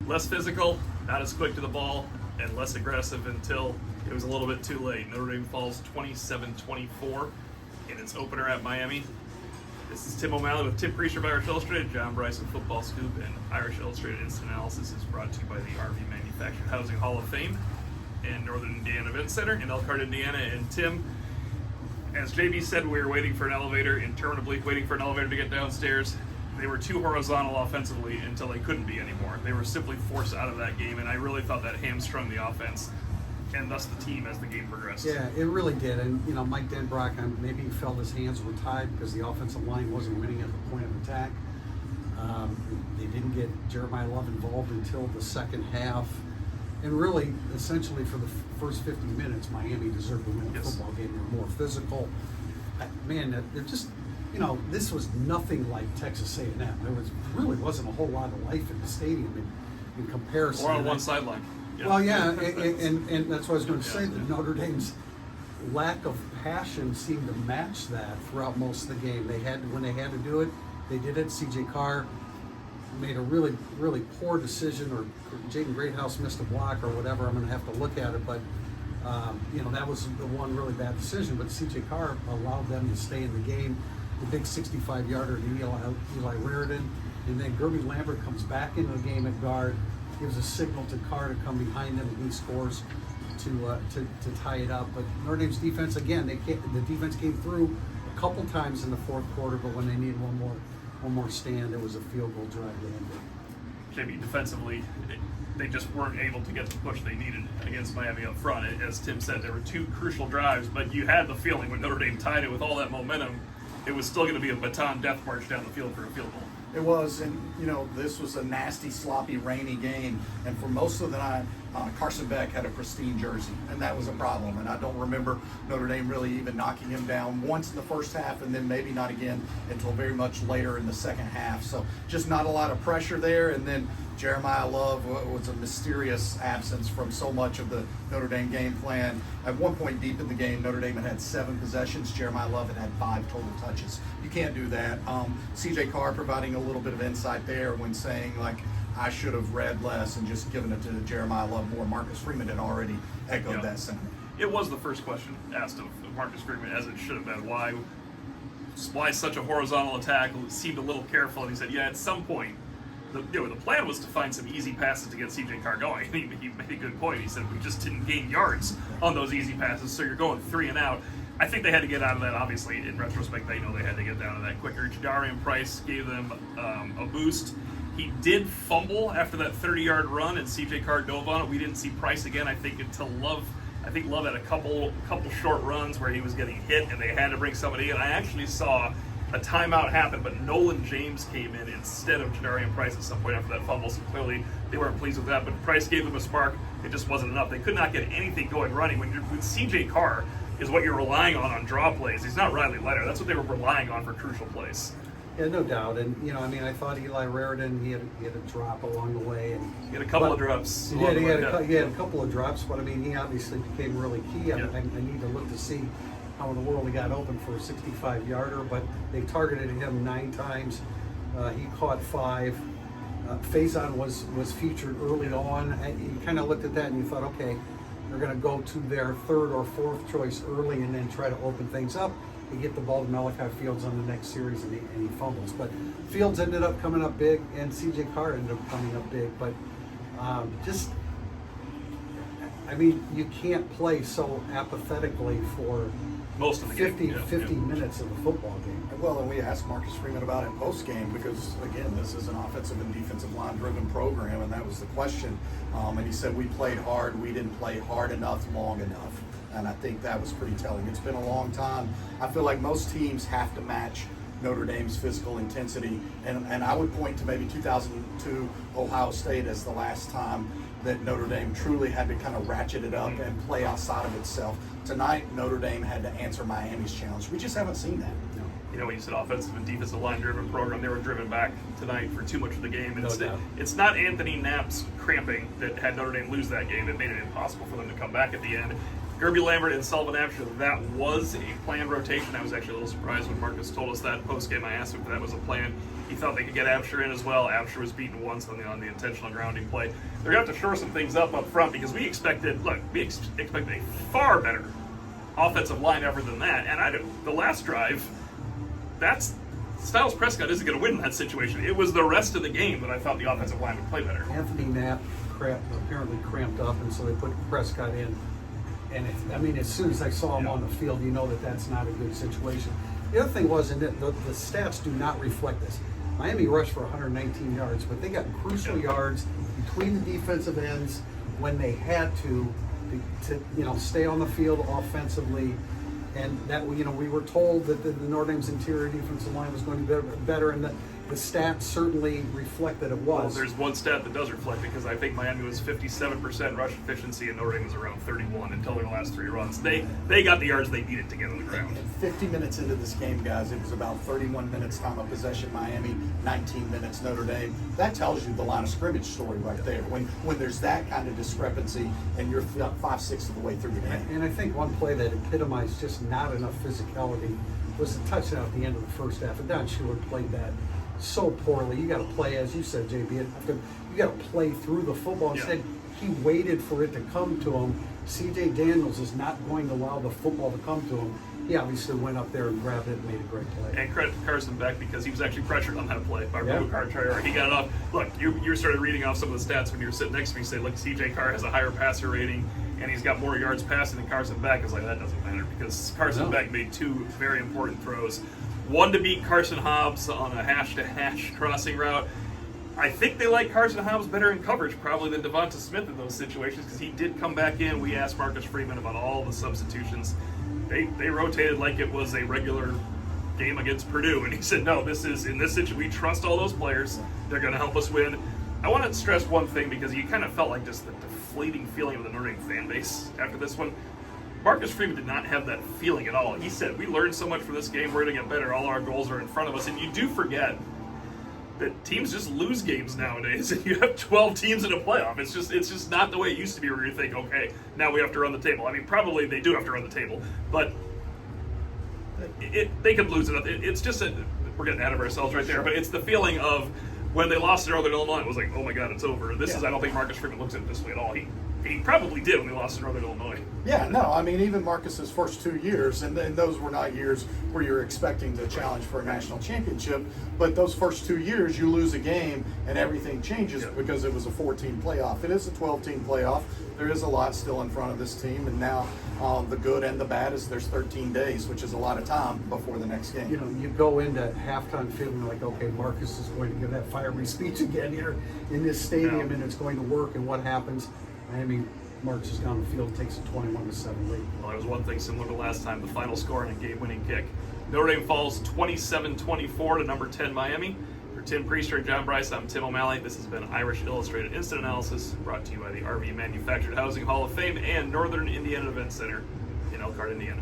less physical, not as quick to the ball, and less aggressive until it was a little bit too late. Notre Dame falls 27-24 in its opener at Miami. This is Tim O'Malley with Tim Prister of Irish Illustrated, John Brice of Football Scoop, and Irish Illustrated Instant Analysis is brought to you by the RV Manufactured Housing Hall of Fame and Northern Indiana Event Center in Elkhart, Indiana. And Tim, as JB said, we were waiting for an elevator, interminably waiting for an elevator to get downstairs. They were too horizontal offensively until they couldn't be anymore. They were simply forced out of that game, and I really thought that hamstrung the offense and thus the team as the game progressed. Yeah, it really did. And, Mike Denbrock, maybe he felt his hands were tied because the offensive line wasn't winning at the point of attack. They didn't get Jeremiah Love involved until the second half. And really, essentially, for the first 50 minutes, Miami deserved to win the football game. They were more physical. They're just, this was nothing like Texas A&M. There really wasn't a whole lot of life in the stadium in comparison. Or on one sideline. Yeah. Well, yeah, and that's what I was going to say. That Notre Dame's lack of passion seemed to match that throughout most of the game. When they had to do it, they did it. C.J. Carr made a really, really poor decision, or Jaden Greathouse missed a block or whatever. I'm going to have to look at it, but that was the one really bad decision. But C.J. Carr allowed them to stay in the game. The big 65-yarder to Eli Raridan, and then Gerby Lambert comes back into the game at guard, gives a signal to Carr to come behind them, and he scores to tie it up. But Notre Dame's defense, again, the defense came through a couple times in the fourth quarter, but when they needed one more stand, it was a field goal drive to end it. Maybe defensively, they just weren't able to get the push they needed against Miami up front. As Tim said, there were two crucial drives, but you had the feeling when Notre Dame tied it with all that momentum, it was still going to be a baton death march down the field for a field goal. It was, and this was a nasty, sloppy, rainy game, and for most of the night, Carson Beck had a pristine jersey, and that was a problem. And I don't remember Notre Dame really even knocking him down once in the first half, and then maybe not again until very much later in the second half. So just not a lot of pressure there. And then Jeremiah Love was a mysterious absence from so much of the Notre Dame game plan. At one point deep in the game, Notre Dame had 7 possessions. Jeremiah Love had 5 total touches. You can't do that. C.J. Carr providing a little bit of insight there when saying, I should have read less and just given it to Jeremiah Love more. Marcus Freeman had already echoed that sentiment. It was the first question asked of Marcus Freeman, as it should have been. Why such a horizontal attack? It seemed a little careful, and he said, at some point, the plan was to find some easy passes to get C.J. Carr going. He made a good point. He said, we just didn't gain yards on those easy passes, so you're going 3 and out. I think they had to get out of that, obviously. In retrospect, they know they had to get down to that quicker. Jadarian Price gave them a boost. He did fumble after that 30-yard run, and C.J. Carr dove on it. We didn't see Price again, I think, until Love. I think Love had a couple short runs where he was getting hit, and they had to bring somebody in. I actually saw a timeout happen, but Nolan James came in instead of Jadarian Price at some point after that fumble, so clearly they weren't pleased with that. But Price gave them a spark. It just wasn't enough. They could not get anything going running. When C.J. Carr is what you're relying on draw plays. He's not Riley Leonard. That's what they were relying on for crucial plays. Yeah, no doubt. And, I thought Eli Raridan, he had a drop along the way. And he had a couple of drops. He had a couple of drops, but, he obviously became really key. I need to look to see how in the world he got open for a 65-yarder, but they targeted him 9 times. He caught 5. Faison was featured early on. And you kind of looked at that and you thought, okay, they're going to go to their 3rd or 4th choice early and then try to open things up. They get the ball to Malachi Fields on the next series and he fumbles. But Fields ended up coming up big, and C.J. Carr ended up coming up big. But you can't play so apathetically for most of the 50 minutes of the football game. Well, and we asked Marcus Freeman about it post-game because, again, this is an offensive and defensive line-driven program, and that was the question. And he said, we played hard. We didn't play hard enough, long enough. And I think that was pretty telling. It's been a long time. I feel like most teams have to match Notre Dame's physical intensity. And I would point to maybe 2002 Ohio State as the last time that Notre Dame truly had to kind of ratchet it up and play outside of itself. Tonight, Notre Dame had to answer Miami's challenge. We just haven't seen that. When you said offensive and defensive line driven program, they were driven back tonight for too much of the game. No, it's not Anthony Knapp's cramping that had Notre Dame lose that game. It made it impossible for them to come back at the end. Gerby Lambert and Sullivan Absher, that was a planned rotation. I was actually a little surprised when Marcus told us that post-game. I asked him if that was a plan. He thought they could get Absher in as well. Absher was beaten once on the intentional grounding play. They're going to have to shore some things up front because we expected a far better offensive line effort than that. And the last drive, Styles Prescott isn't going to win in that situation. It was the rest of the game that I thought the offensive line would play better. Anthony Knapp apparently cramped up, and so they put Prescott in. And as soon as I saw him on the field, you know that's not a good situation. The other thing was, and the stats do not reflect this, Miami rushed for 119 yards, but they got crucial yards between the defensive ends when they had to stay on the field offensively. And that we were told that the Notre Dame's interior defensive line was going to be better, and the stats certainly reflect that it was. Well, there's one stat that does reflect it, because I think Miami was 57% rush efficiency and Notre Dame was around 31 until their last 3 runs. They got the yards they needed to get on the ground. And 50 minutes into this game, guys, it was about 31 minutes time of possession Miami, 19 minutes Notre Dame. That tells you the line of scrimmage story right there. When there's that kind of discrepancy and you're 5/6 of the way through the game. And I think one play that epitomized just not enough physicality was the touchdown at the end of the first half. And Don Schuler played that so poorly. You got to play, as you said, JB. You got to play through the football. Instead, he waited for it to come to him. C.J. Daniels is not going to allow the football to come to him. He obviously went up there and grabbed it and made a great play. And credit to Carson Beck, because he was actually pressured on that play by Blue Carter. He got it up. Look, you started reading off some of the stats when you were sitting next to me. Say, look, C.J. Carr has a higher passer rating, and he's got more yards passing than Carson Beck. It's like, that doesn't matter, because Carson Beck made 2 very important throws. One to beat Carson Hobbs on a hash-to-hash crossing route. I think they like Carson Hobbs better in coverage probably than Devonta Smith in those situations, because he did come back in. We asked Marcus Freeman about all the substitutions. They rotated like it was a regular game against Purdue, and he said, no, in this situation, we trust all those players. They're going to help us win. I want to stress one thing, because you kind of felt like just the deflating feeling of the Notre Dame fan base after this one. Marcus Freeman did not have that feeling at all. He said, we learned so much from this game, we're going to get better, all our goals are in front of us. And you do forget that teams just lose games nowadays, and you have 12 teams in a playoff. It's just not the way it used to be, where you think, okay, now we have to run the table. I mean, probably they do have to run the table, but they could lose it. It's just we're getting ahead of ourselves right there, but it's the feeling of when they lost to Northern Illinois, it was like, oh my God, it's over. I don't think Marcus Freeman looks at it this way at all. He probably did when they lost to Northern Illinois. Yeah, no, I mean, even Marcus's first 2 years, and those were not years where you're expecting to challenge for a national championship, but those first 2 years, you lose a game and everything changes because it was a 14 playoff. It is a 12-team playoff. There is a lot still in front of this team, and now the good and the bad is there's 13 days, which is a lot of time before the next game. You go into halftime feeling like, okay, Marcus is going to give that fiery speech again here in this stadium, and it's going to work, and what happens? Marcus down the field, takes a 21-7 lead. Well, there was one thing similar to last time, the final score and a game-winning kick. Notre Dame falls 27-24 to number 10 Miami. For Tim Prister and John Brice, I'm Tim O'Malley. This has been Irish Illustrated Instant Analysis, brought to you by the RV Manufactured Housing Hall of Fame and Northern Indiana Event Center in Elkhart, Indiana.